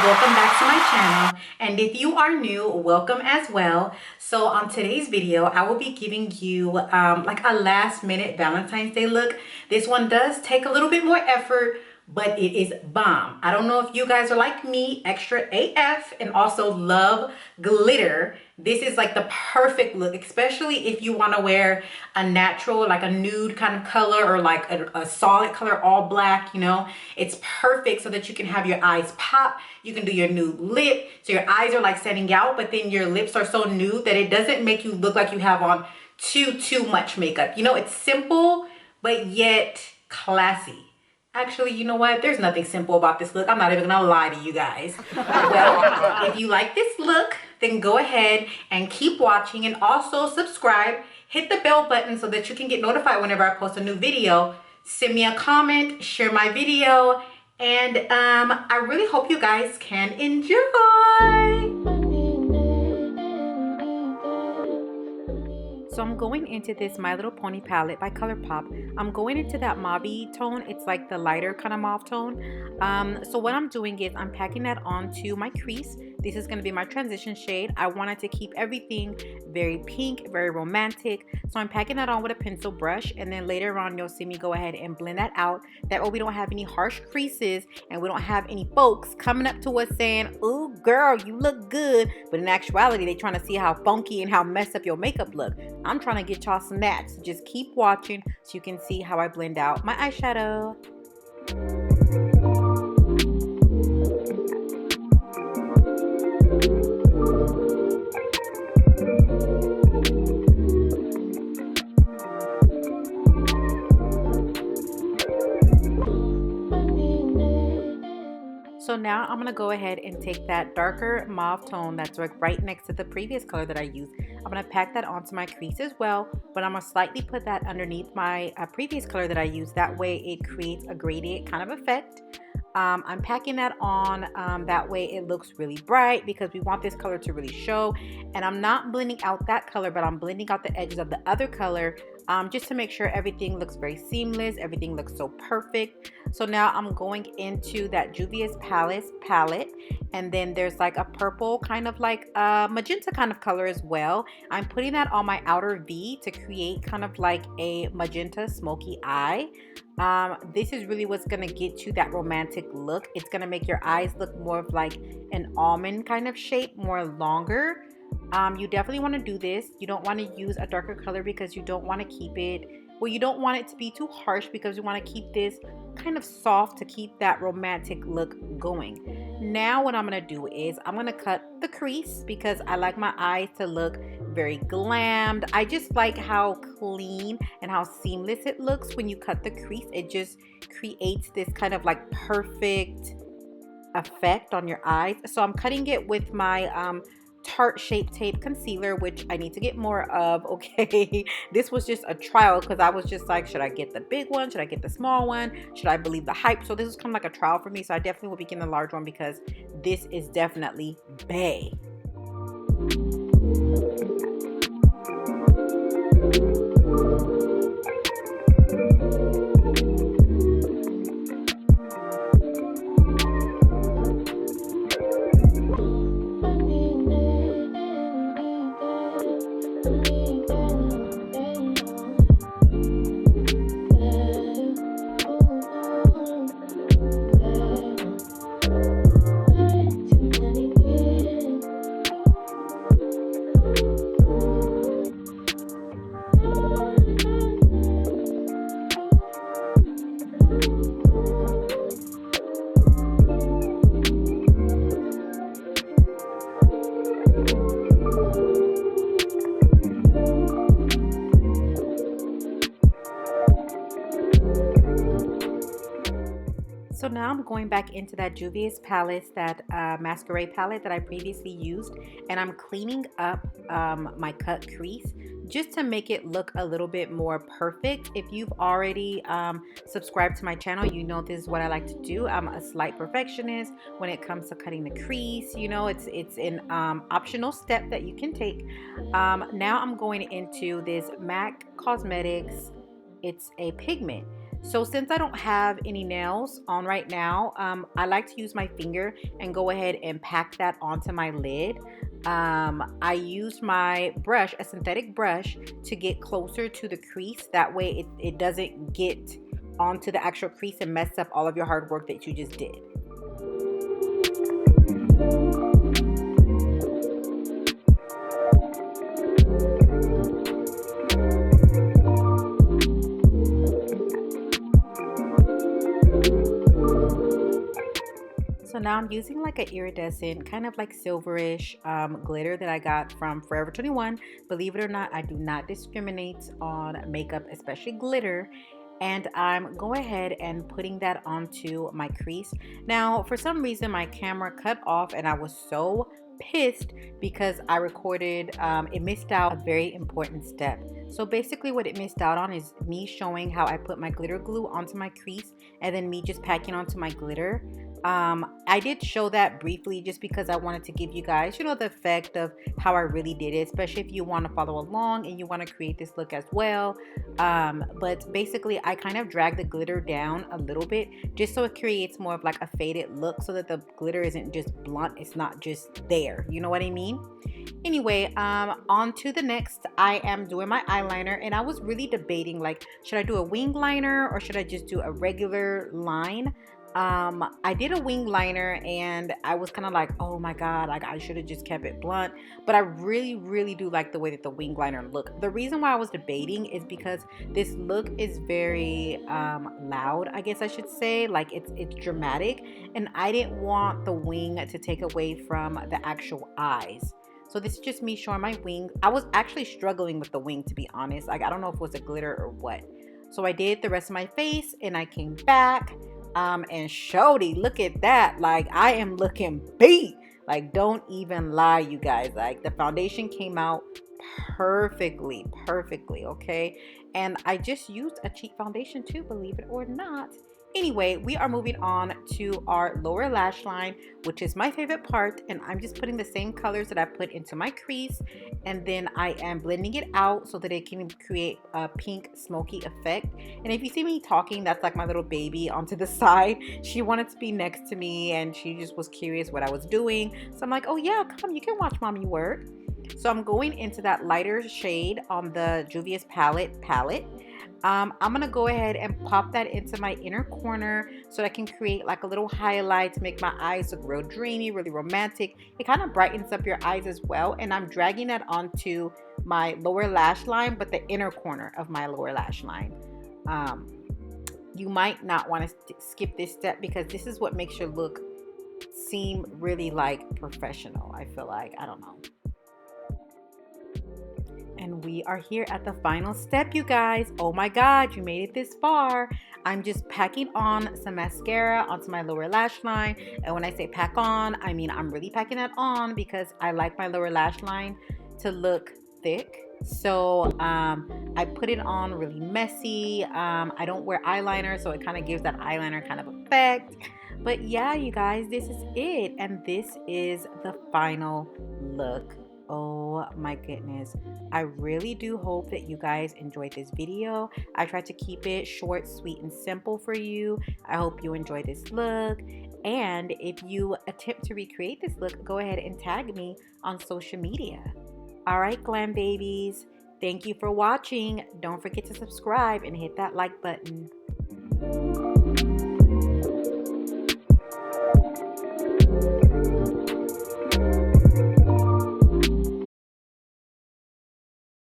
welcome back to my channel, and if you are new, welcome as well. So on today's video I will be giving you like a last minute Valentine's Day look. This one does take a little bit more effort, but it is bomb. I don't know if you guys are like me, extra AF, and also love glitter. This is like the perfect look, especially if you want to wear a natural, like a nude kind of color, or like a solid color, all black, you know. It's perfect so that you can have your eyes pop. You can do your nude lip, so your eyes are like standing out, but then your lips are so nude that it doesn't make you look like you have on too much makeup. You know, it's simple, but yet classy. Actually, you know what? There's nothing simple about this look. I'm not even gonna lie to you guys. Well, if you like this look, then go ahead and keep watching, and also subscribe. Hit the bell button so that you can get notified whenever I post a new video. Send me a comment, share my video, and I really hope you guys can enjoy. So I'm going into this My Little Pony palette by ColourPop. I'm going into that mauve tone. It's like the lighter kind of mauve tone. So what I'm doing is I'm packing that onto my crease. This is going to be my transition shade. I wanted to keep everything very pink, very romantic. So I'm packing that on with a pencil brush, and then later on you'll see me go ahead and blend that out. That way we don't have any harsh creases, and we don't have any folks coming up to us saying, "Ooh, girl, you look good." But in actuality, they're trying to see how funky and how messed up your makeup look. I'm trying to get y'all some naps. So just keep watching so you can see how I blend out my eyeshadow. So now I'm going to go ahead and take that darker mauve tone that's like right next to the previous color that I used. I'm going to pack that onto my crease as well, but I'm going to slightly put that underneath my previous color that I used. That way it creates a gradient kind of effect. I'm packing that on, that way it looks really bright because we want this color to really show. And I'm not blending out that color, but I'm blending out the edges of the other color, just to make sure everything looks very seamless, everything looks so perfect. So now I'm going into that Juvia's palette, and then there's like a purple kind of like magenta kind of color as well. I'm putting that on my outer V to create kind of like a magenta smoky eye. This is really what's gonna get you that romantic look. It's gonna make your eyes look more of like an almond kind of shape, more longer. You definitely want to do this. You don't want to use a darker color because you don't want to keep it, well, you don't want it to be too harsh because you want to keep this kind of soft to keep that romantic look going. Now what I'm going to do is I'm going to cut the crease because I like my eyes to look very glammed. I just like how clean and how seamless it looks when you cut the crease. It just creates this kind of like perfect effect on your eyes. So I'm cutting it with my Tarte Shape Tape concealer, which I need to get more of. Okay, this was just a trial because I was just like, should I get the big one, should I get the small one, should I believe the hype? So this is kind of like a trial for me, so I definitely will be getting the large one because this is definitely bae. So now I'm going back into that Juvia's palette, that Mascara palette that I previously used, and I'm cleaning up my cut crease just to make it look a little bit more perfect. If you've already subscribed to my channel, you know this is what I like to do. I'm a slight perfectionist when it comes to cutting the crease. You know, it's an optional step that you can take. Now I'm going into this MAC Cosmetics. It's a pigment. So since I don't have any nails on right now, I like to use my finger and go ahead and pack that onto my lid. I use my brush, a synthetic brush, to get closer to the crease. That way it doesn't get onto the actual crease and mess up all of your hard work that you just did. So now I'm using like an iridescent, kind of like silverish glitter that I got from Forever 21. Believe it or not, I do not discriminate on makeup, especially glitter. And I'm going ahead and putting that onto my crease. Now, for some reason, my camera cut off and I was so pissed because I recorded, it missed out a very important step. So basically what it missed out on is me showing how I put my glitter glue onto my crease and then me just packing onto my glitter. I did show that briefly just because I wanted to give you guys, you know, the effect of how I really did it, especially if you want to follow along and you want to create this look as well. But basically I kind of drag the glitter down a little bit just so it creates more of like a faded look so that the glitter isn't just blunt, it's not just there, you know what I mean? Anyway, on to the next. I am doing my eyeliner and I was really debating, like, should I do a wing liner or should I just do a regular line? I did a wing liner and I was kind of like, oh my god, like I should have just kept it blunt, but I really do like the way that the wing liner look. The reason why I was debating is because this look is very loud, I guess I should say, like it's dramatic, and I didn't want the wing to take away from the actual eyes. So this is just me showing my wing. I was actually struggling with the wing, to be honest. Like I don't know if it was a glitter or what. So I did the rest of my face and I came back. And shorty, look at that. Like I am looking beat. Like don't even lie, you guys. Like the foundation came out perfectly, okay? And I just used a cheap foundation too, believe it or not. Anyway, we are moving on to our lower lash line, which is my favorite part, and I'm just putting the same colors that I put into my crease, and then I am blending it out so that it can create a pink smoky effect. And if you see me talking, that's like my little baby onto the side. She wanted to be next to me and she just was curious what I was doing, so I'm like, oh yeah, come, you can watch mommy work. So I'm going into that lighter shade on the Juvia's palette. I'm gonna go ahead and pop that into my inner corner so I can create like a little highlight to make my eyes look real dreamy, really romantic. It kind of brightens up your eyes as well. And I'm dragging that onto my lower lash line, but the inner corner of my lower lash line. You might not want to skip this step because this is what makes your look seem really like professional. I feel like, I don't know. And we are here at the final step, you guys. Oh my god, you made it this far. I'm just packing on some mascara onto my lower lash line. And when I say pack on, I mean I'm really packing that on because I like my lower lash line to look thick. So I put it on really messy. I don't wear eyeliner, so it kind of gives that eyeliner kind of effect. But yeah, you guys, this is it. And this is the final look. Oh my goodness. I really do hope that you guys enjoyed this video. I tried to keep it short, sweet, and simple for you. I hope you enjoyed this look. And if you attempt to recreate this look, go ahead and tag me on social media. Alright, glam babies. Thank you for watching. Don't forget to subscribe and hit that like button.